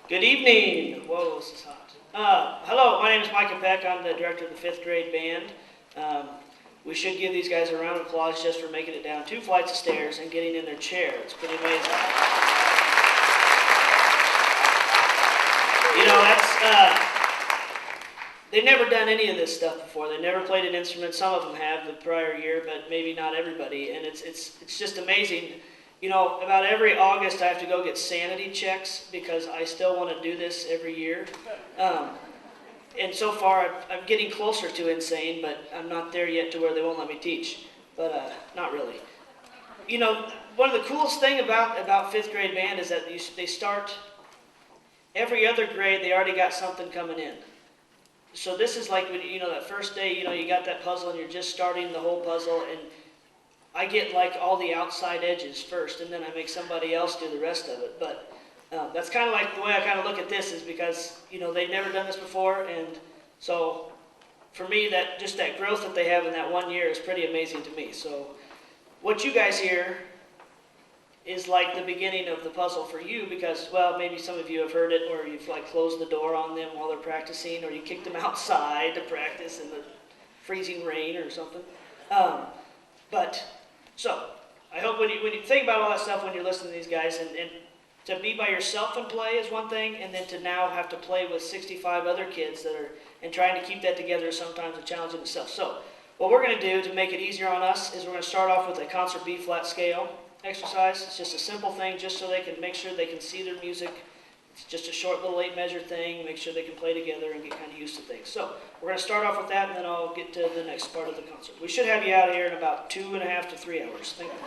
Good evening. Whoa, this is hot. Hello, my name is Mike Peck. I'm the director of the 5th grade band. We should give these guys a round of applause just for making it down 2 flights of stairs and getting in their chair. It's pretty amazing. You know, they've never done any of this stuff before. They never played an instrument. Some of them have the prior year, but maybe not everybody. And it's just amazing. You know, about every August I have to go get sanity checks because I still want to do this every year. And so far I'm getting closer to insane, but I'm not there yet to where they won't let me teach. But not really. You know, one of the coolest thing about 5th grade band is that they start every other grade. They already got something coming in. So this is like when, you know, that first day, you know, you got that puzzle and you're just starting the whole puzzle, and I get like all the outside edges first, and then I make somebody else do the rest of it. But that's kind of like the way I kind of look at this, is because, you know, they've never done this before, and so for me, that just that growth that they have in that 1 year is pretty amazing to me. So what you guys hear is like the beginning of the puzzle for you, because, well, maybe some of you have heard it, or you've like closed the door on them while they're practicing, or you kicked them outside to practice in the freezing rain or something. So I hope when you think about all that stuff when you're listening to these guys, and to be by yourself and play is one thing, and then to now have to play with 65 other kids that are, and trying to keep that together is sometimes a challenge in itself. So what we're going to do to make it easier on us is we're going to start off with a concert B flat scale exercise. It's just a simple thing, just so they can make sure they can see their music. It's just a short little 8 measure thing, make sure they can play together and get kind of used to things. So we're going to start off with that, and then I'll get to the next part of the concert. We should have you out of here in about 2.5 to 3 hours. Thank you.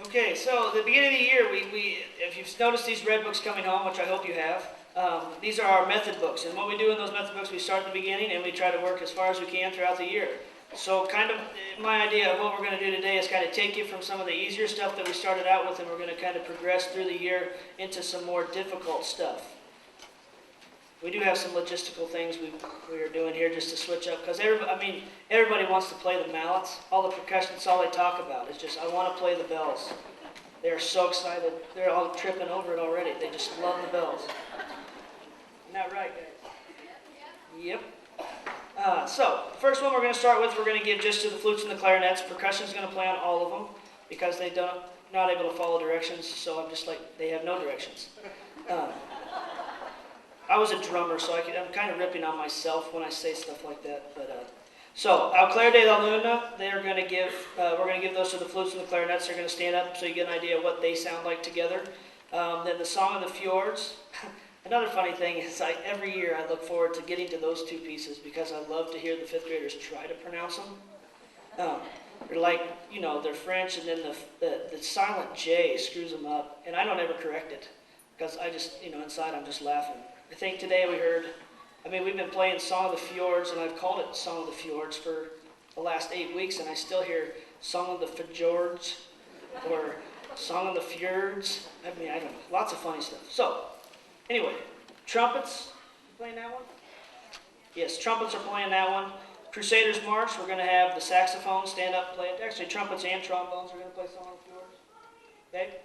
Okay, so the beginning of the year, if you've noticed these red books coming home, which I hope you have, these are our method books. And what we do in those method books, we start at the beginning and we try to work as far as we can throughout the year. So kind of my idea of what we're going to do today is kind of take you from some of the easier stuff that we started out with, and we're going to kind of progress through the year into some more difficult stuff. We do have some logistical things we are doing here just to switch up, because everybody wants to play the mallets. All the percussion, that's all they talk about. It's just, I want to play the bells. They're so excited. They're all tripping over it already. They just love the bells. Isn't that right, guys? Yep. So, the first one we're going to start with, we're going to give just to the flutes and the clarinets. Percussion is going to play on all of them, because they're not able to follow directions, so I'm just like, they have no directions. I was a drummer, so I'm kind of ripping on myself when I say stuff like that. But so, Au Clair de la Lune, we're going to give those to the flutes and the clarinets. They're going to stand up so you get an idea of what they sound like together. Then the Song of the Fjords. Another funny thing is, every year I look forward to getting to those 2 pieces, because I love to hear the 5th graders try to pronounce them. They're like, you know, they're French, and then the silent J screws them up, and I don't ever correct it, because I just, you know, inside I'm just laughing. I think today we've been playing Song of the Fjords, and I've called it Song of the Fjords for the last 8 weeks, and I still hear Song of the Fjords, or Song of the Fjords. I don't know, lots of funny stuff. So, anyway, trumpets, you playing that one? Yes, trumpets are playing that one. Crusaders March, we're going to have the saxophones stand up and play it. Actually, trumpets and trombones are going to play Song of the Fjords. Okay?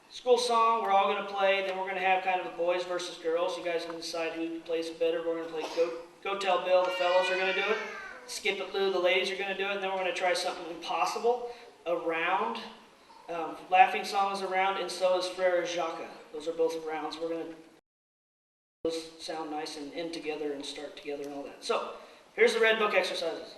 School song, we're all going to play. Then we're going to have kind of a boys versus girls. You guys can decide who plays it better. We're going to play Go Tell Bill, the fellows are going to do it. Skip It Lou, the ladies are going to do it. And then we're going to try something impossible. Around. Laughing Song is around, and so is Frère Jacques. Those are both rounds. We're going to those sound nice and end together and start together and all that. So, here's the red book exercises.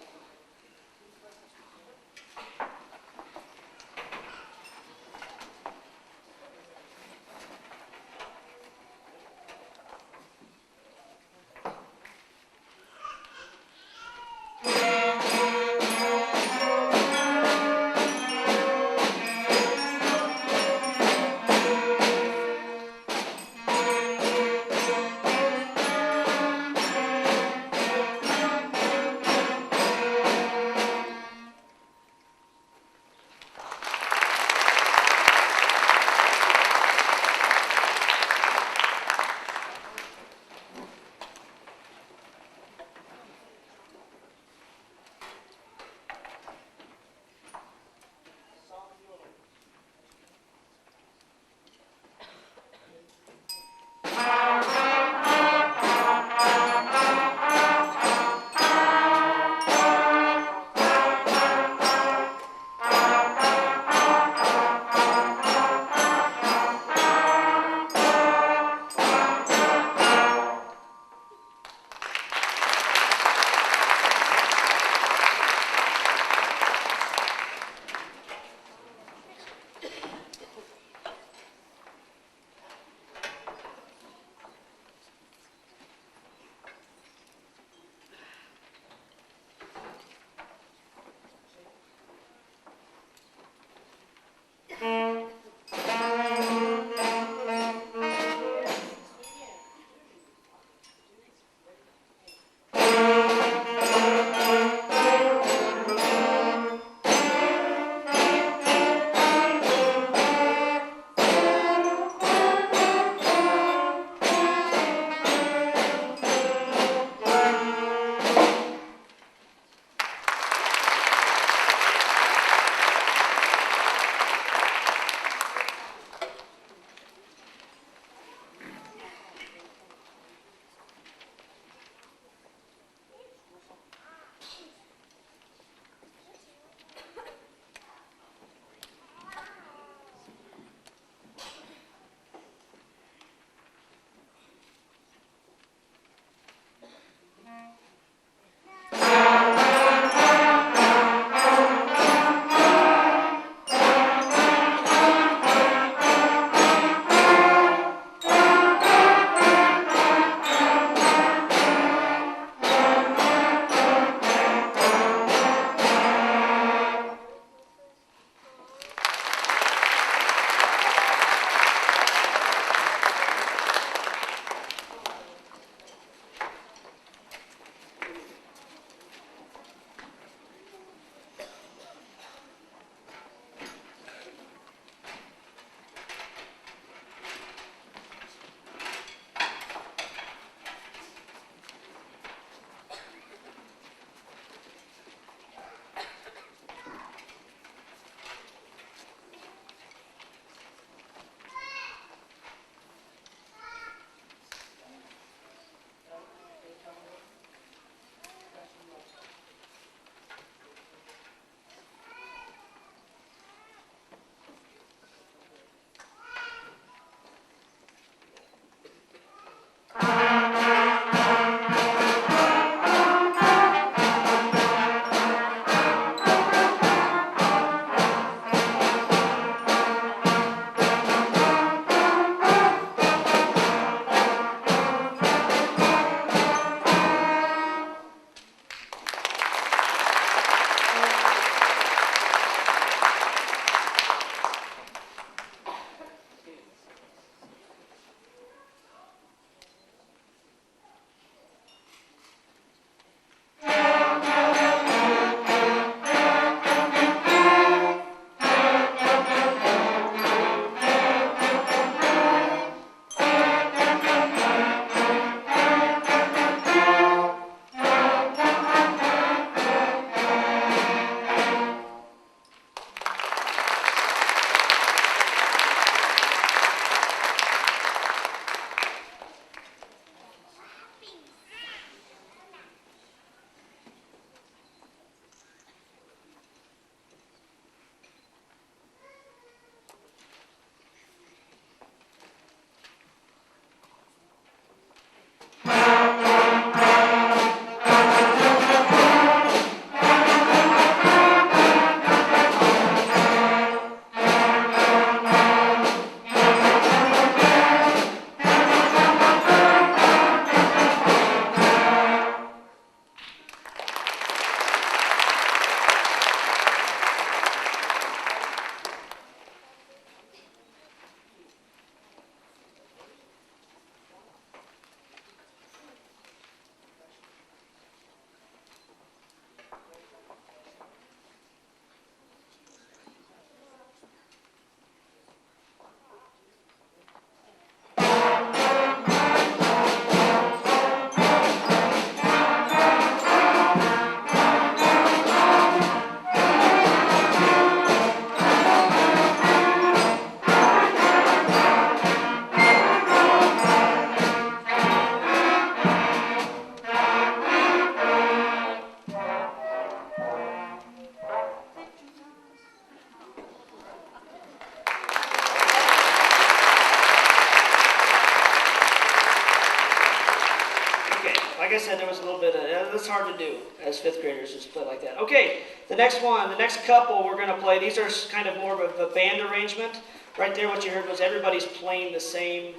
like I said, there was a little bit of, that's hard to do as fifth graders, just play like that. Okay, the next one, the next couple we're going to play, these are kind of more of a band arrangement. Right there what you heard was everybody's playing the same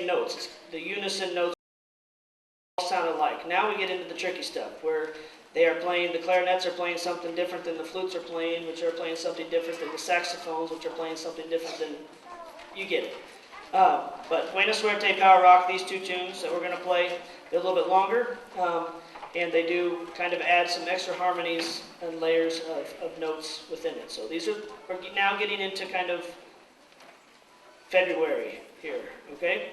notes. The unison notes all sound alike. Now we get into the tricky stuff where they are playing, the clarinets are playing something different than the flutes are playing, which are playing something different than the saxophones, which are playing something different than, you get it. But Buena Suerte, Power Rock, these two tunes that we're going to play, they're a little bit longer, and they do kind of add some extra harmonies and layers of notes within it. So these are, we're now getting into kind of February here, okay?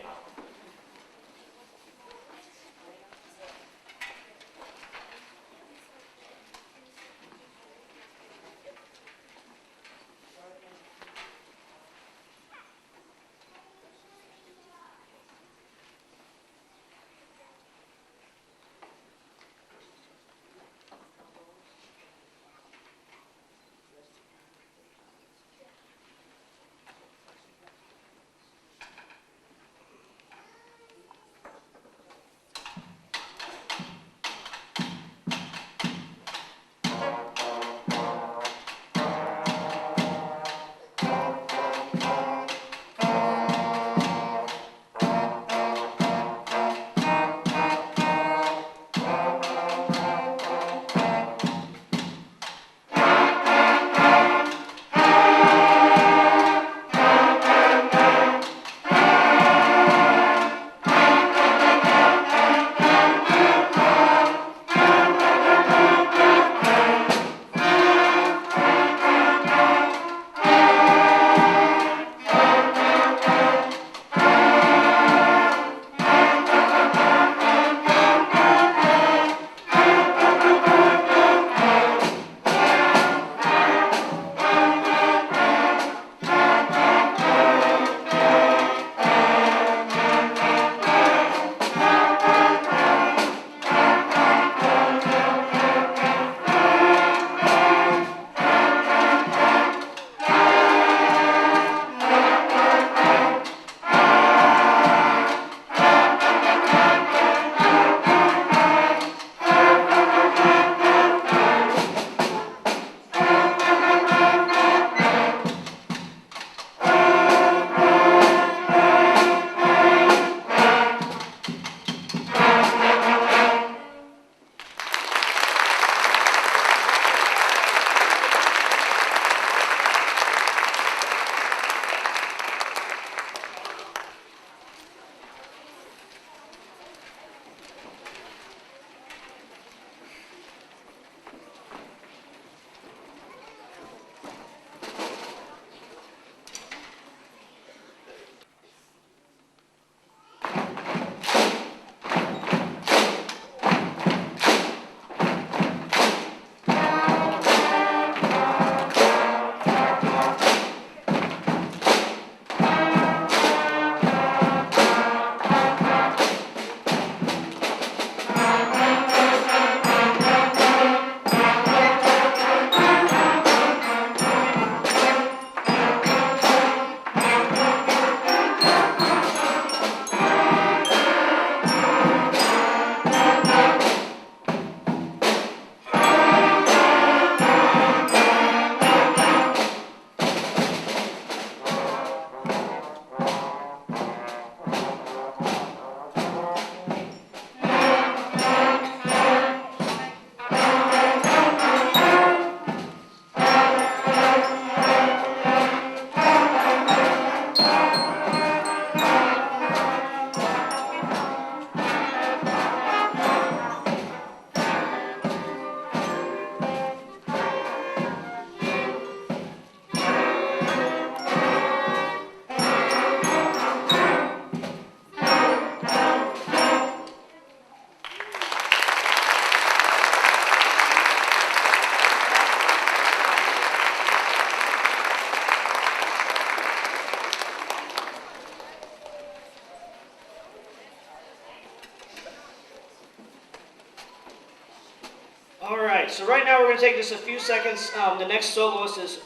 So right now we're going to take just a few seconds. The next soloist is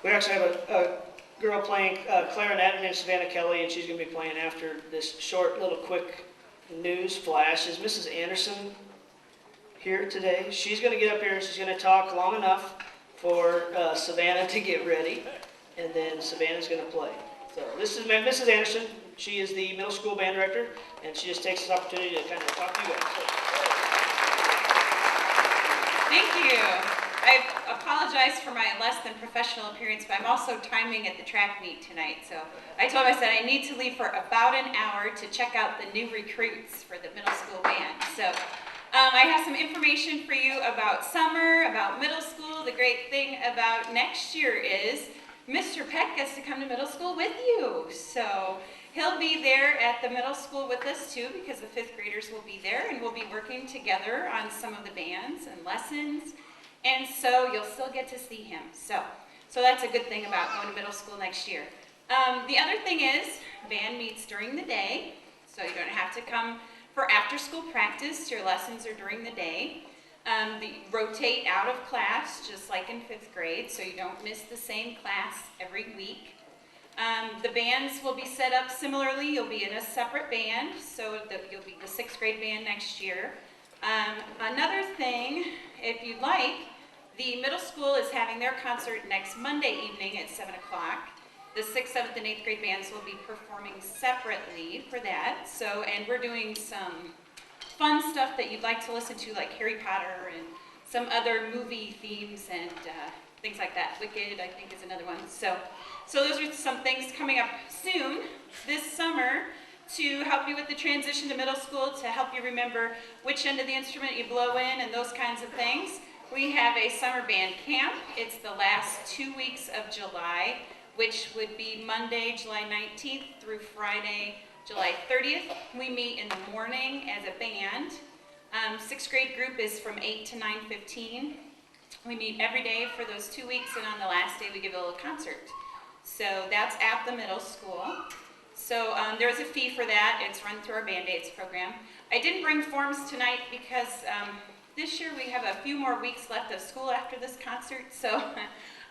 we actually have a girl playing clarinet named Savannah Kelly, and she's going to be playing after this short, little, quick news flash. Is Mrs. Anderson here today? She's going to get up here and she's going to talk long enough for Savannah to get ready, and then Savannah's going to play. So this is Mrs. Anderson. She is the middle school band director, and she just takes this opportunity to kind of talk to you guys. Thank you. I apologize for my less than professional appearance, but I'm also timing at the track meet tonight. So I told him, I said I need to leave for about an hour to check out the new recruits for the middle school band. So I have some information for you about summer, about middle school. The great thing about next year is Mr. Peck gets to come to middle school with you. So he'll be there at the middle school with us too, because the 5th graders will be there, and we'll be working together on some of the bands and lessons. And so you'll still get to see him. So that's a good thing about going to middle school next year. The other thing is band meets during the day, so you don't have to come for after school practice. Your lessons are during the day. They rotate out of class just like in 5th grade, so you don't miss the same class every week. The bands will be set up similarly. You'll be in a separate band, so you'll be the 6th grade band next year. Another thing, if you'd like, the middle school is having their concert next Monday evening at 7 o'clock. The 6th, 7th, and 8th grade bands will be performing separately for that. And we're doing some fun stuff that you'd like to listen to, like Harry Potter and some other movie themes and things like that. Wicked, I think, is another one. So those are some things coming up soon this summer to help you with the transition to middle school, to help you remember which end of the instrument you blow in and those kinds of things. We have a summer band camp. It's the last 2 weeks of July, which would be Monday, July 19th through Friday, July 30th. We meet in the morning as a band. 6th grade group is from 8 to 9:15. We meet every day for those 2 weeks, and on the last day we give a little concert. So that's at the middle school. So there's a fee for that. It's run through our Band-Aids program. I didn't bring forms tonight because this year we have a few more weeks left of school after this concert, so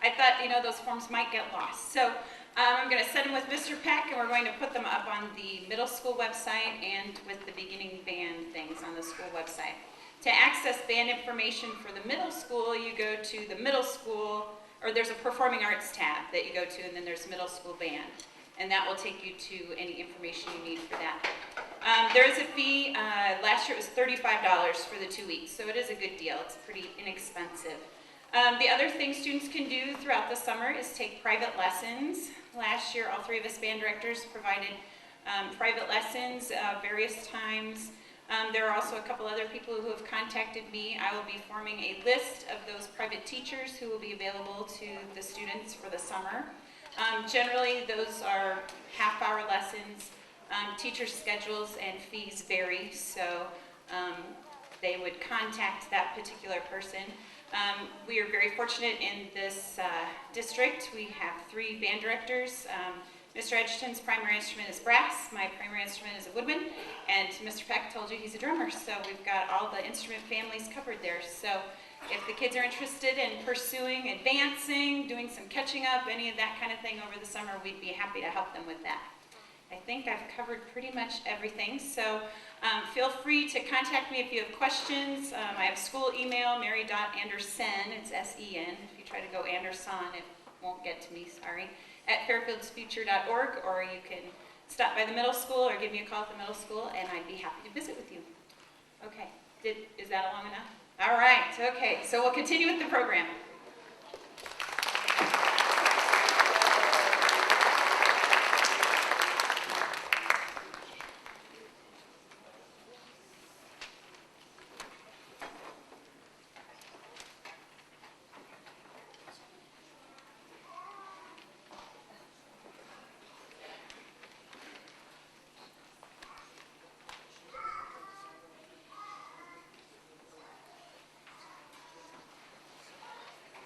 I thought, those forms might get lost. So I'm going to send them with Mr. Peck, and we're going to put them up on the middle school website and with the beginning band things on the school website. To access band information for the middle school, you go to the middle school, or there's a performing arts tab that you go to, and then there's middle school band. And that will take you to any information you need for that. There is a fee. Last year it was $35 for the 2 weeks, so it is a good deal. It's pretty inexpensive. The other thing students can do throughout the summer is take private lessons. Last year, all 3 of us band directors provided private lessons various times. There are also a couple other people who have contacted me. I will be forming a list of those private teachers who will be available to the students for the summer. Generally, those are half-hour lessons. Teacher schedules and fees vary, so they would contact that particular person. We are very fortunate in this district. We have 3 band directors. Mr. Edgerton's primary instrument is brass, my primary instrument is a woodwind, and Mr. Peck told you he's a drummer, so we've got all the instrument families covered there. So if the kids are interested in pursuing, advancing, doing some catching up, any of that kind of thing over the summer, we'd be happy to help them with that. I think I've covered pretty much everything, so feel free to contact me if you have questions. I have school email, mary.anderson, it's S-E-N. If you try to go Anderson, it won't get to me, sorry, at fairfieldsfuture.org, or you can stop by the middle school or give me a call at the middle school, and I'd be happy to visit with you. Okay, is that long enough? All right, okay, so we'll continue with the program.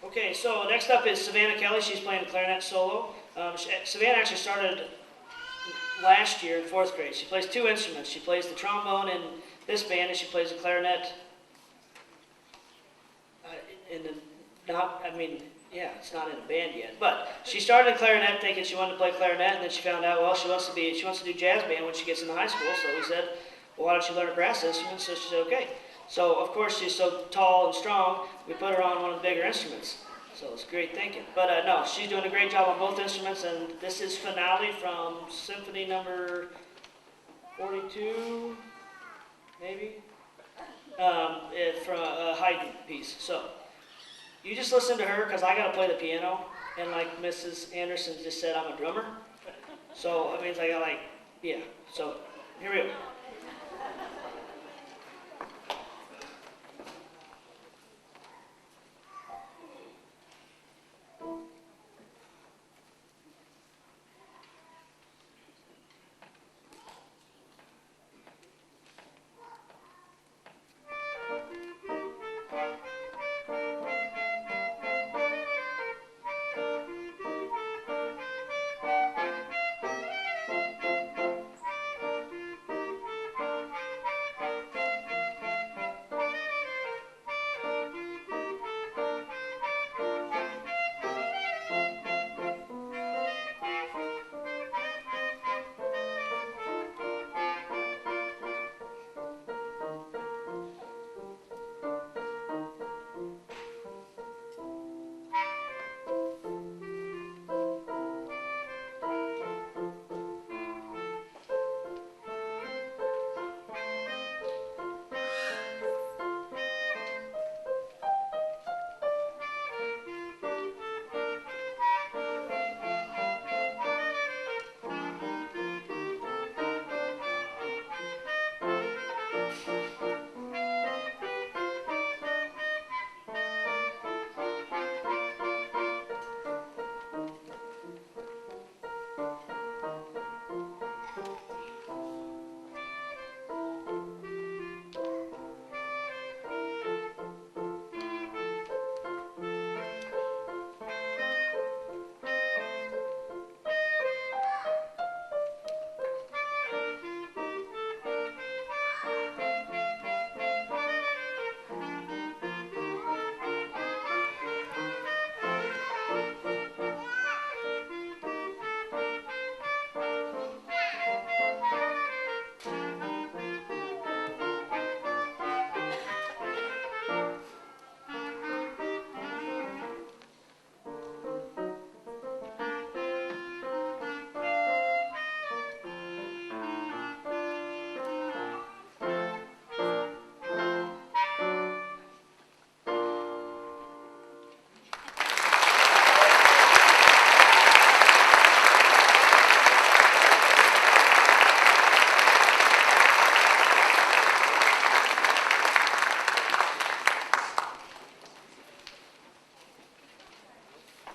Okay, so next up is Savannah Kelly. She's playing the clarinet solo. Savannah actually started last year in 4th grade. She plays 2 instruments. She plays the trombone in this band, and she plays the clarinet it's not in a band yet. But she started in clarinet thinking she wanted to play clarinet, and then she found out, well, she wants to do jazz band when she gets into high school. So we said, well, why don't you learn a brass instrument? So she said, okay. So of course she's so tall and strong, we put her on one of the bigger instruments. So it's great thinking. But no, she's doing a great job on both instruments, and this is finale from Symphony number 42, maybe? From a Haydn piece. So you just listen to her, because I got to play the piano, and like Mrs. Anderson just said, I'm a drummer. So it means I got yeah. So here we go.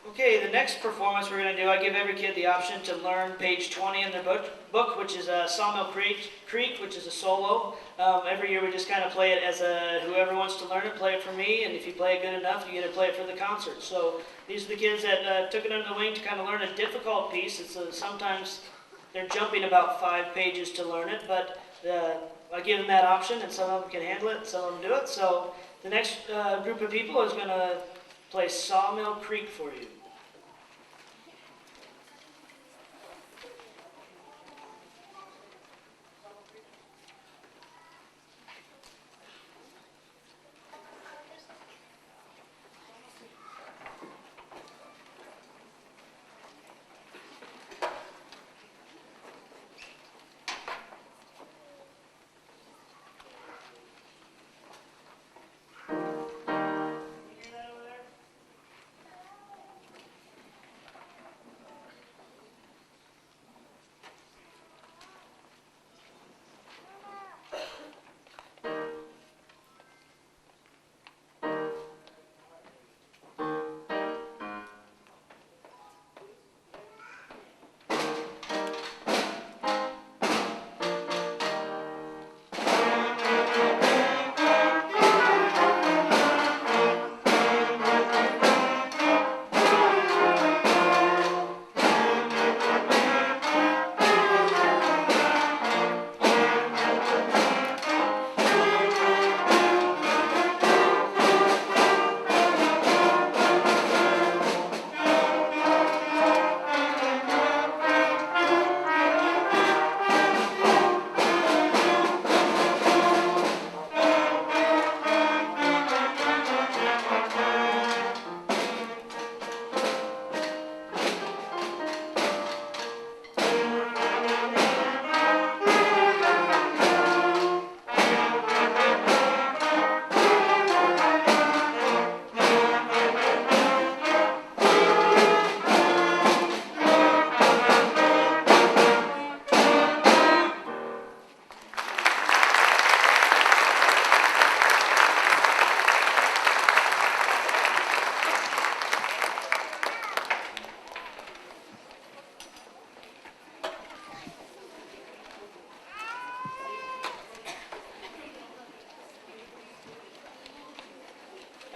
Okay, the next performance we're going to do, I give every kid the option to learn page 20 in their book, which is Sawmill Creek, which is a solo. Every year we just kind of play it as whoever wants to learn it, play it for me, and if you play it good enough, you get to play it for the concert. So these are the kids that took it under the wing to kind of learn a difficult piece. It's sometimes they're jumping about 5 pages to learn it, but I give them that option, and some of them can handle it, and some of them do it. So the next group of people is going to play Sawmill Creek for you.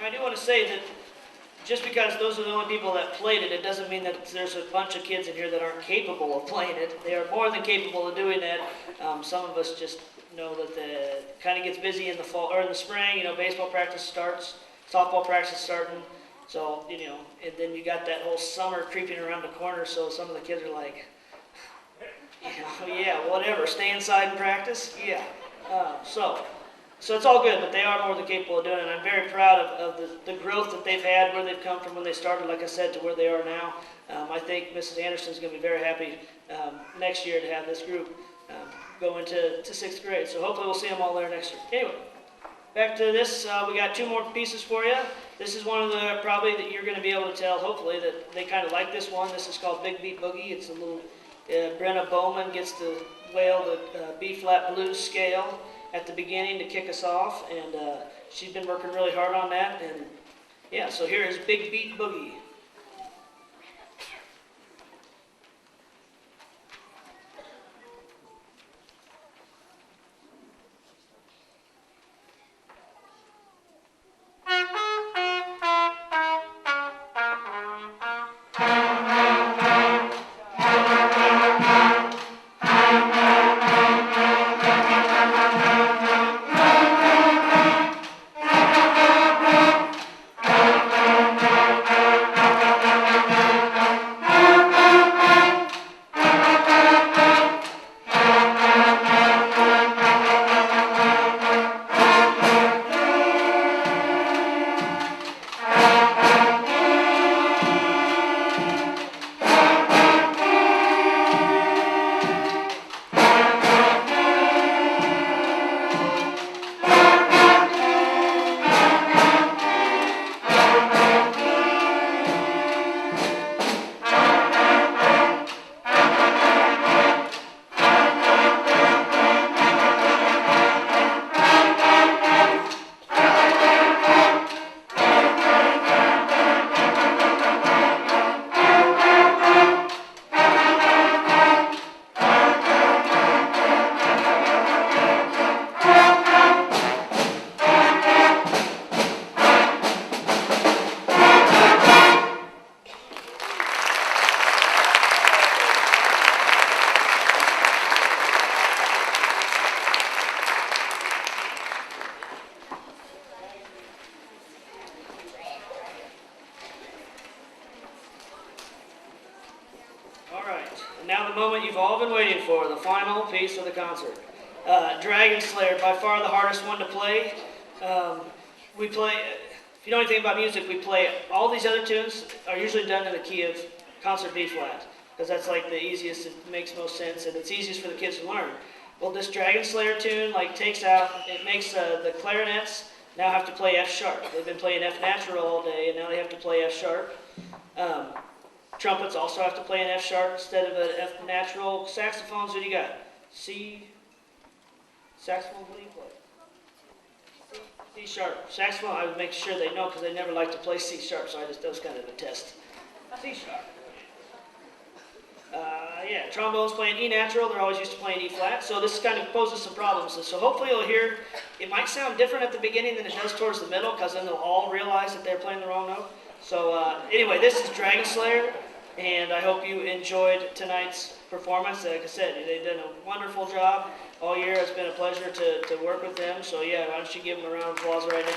I do want to say that just because those are the only people that played it, it doesn't mean that there's a bunch of kids in here that aren't capable of playing it. They are more than capable of doing that. Some of us just know that the kind of gets busy in the fall or in the spring. You know, baseball practice starts, softball practice starting. So, you know, and then you got that whole summer creeping around the corner. So some of the kids are like, you know, yeah, whatever, stay inside and practice. Yeah. So it's all good, but they are more than capable of doing it. And I'm very proud of the growth that they've had, where they've come from when they started, like I said, to where they are now. I think Mrs. Anderson's going to be very happy next year to have this group go into 6th grade. So hopefully we'll see them all there next year. Anyway, back to this. We got 2 more pieces for you. This is one of the, probably that you're going to be able to tell, hopefully, that they kind of like this one. This is called Big Beat Boogie. It's a little, Brenna Bowman gets to wail the B-flat blues scale at the beginning to kick us off, and she's been working really hard on that, and yeah, so here is Big Beat Boogie. Now the moment you've all been waiting for, the final piece of the concert. Dragon Slayer, by far the hardest one to play. We play, if you know anything about music, we play, all these other tunes are usually done in the key of concert B flat, because that's like the easiest, it makes most sense, and it's easiest for the kids to learn. Well, this Dragon Slayer tune takes out, it makes the clarinets now have to play F sharp. They've been playing F natural all day, and now they have to play F sharp. Trumpets also have to play an F sharp instead of an F natural. Saxophones, what do you got? C. Saxophone, what do you play? C sharp. Saxophone, I would make sure they know because they never like to play C sharp, so that was kind of a test. C sharp. Yeah, trombones playing E natural. They're always used to playing E flat, so this kind of poses some problems. So hopefully you'll hear, it might sound different at the beginning than it does towards the middle, because then they'll all realize that they're playing the wrong note. So anyway, this is Dragon Slayer, and I hope you enjoyed tonight's performance. Like I said, they've done a wonderful job all year. It's been a pleasure to work with them. So yeah, why don't you give them a round of applause right now.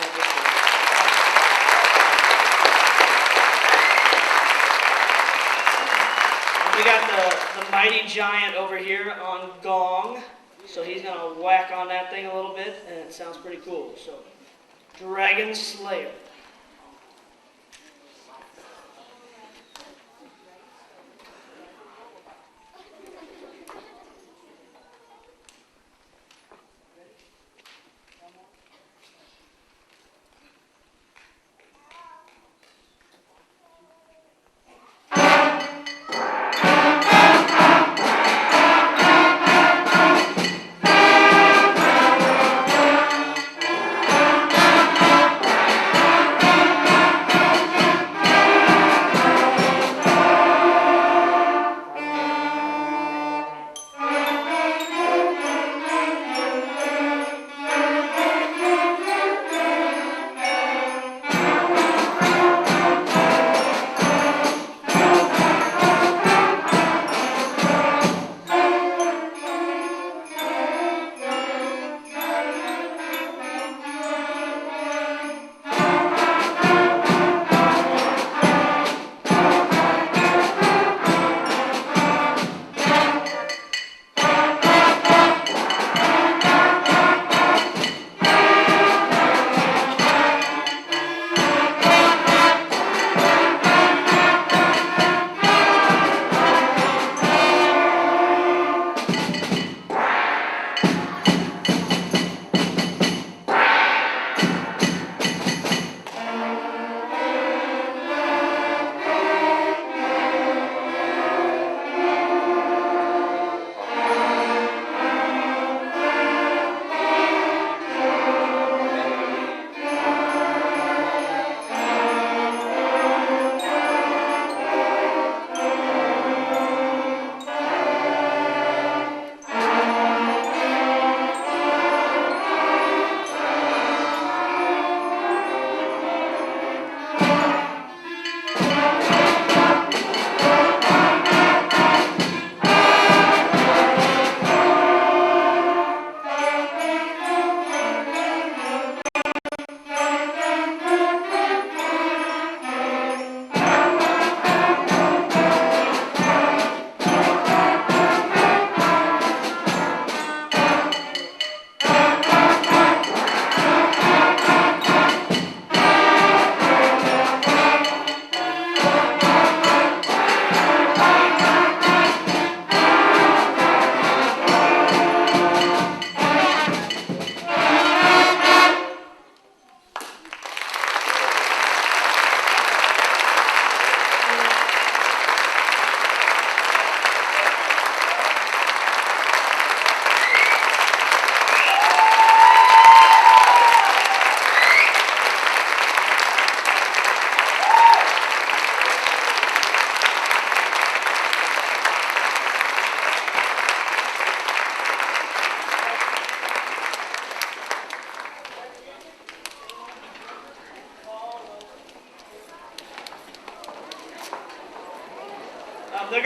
We got the mighty giant over here on gong, so he's going to whack on that thing a little bit, and it sounds pretty cool. So, Dragon Slayer.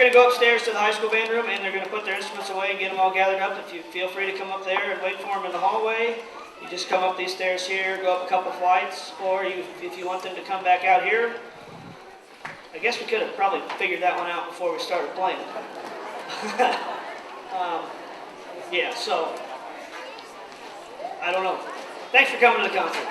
going to go upstairs to the high school band room, and they're going to put their instruments away and get them all gathered up. If you feel free to come up there and wait for them in the hallway. You just come up these stairs here, go up a couple flights, or if you want them to come back out here. I guess we could have probably figured that one out before we started playing. Yeah, so, I don't know. Thanks for coming to the concert.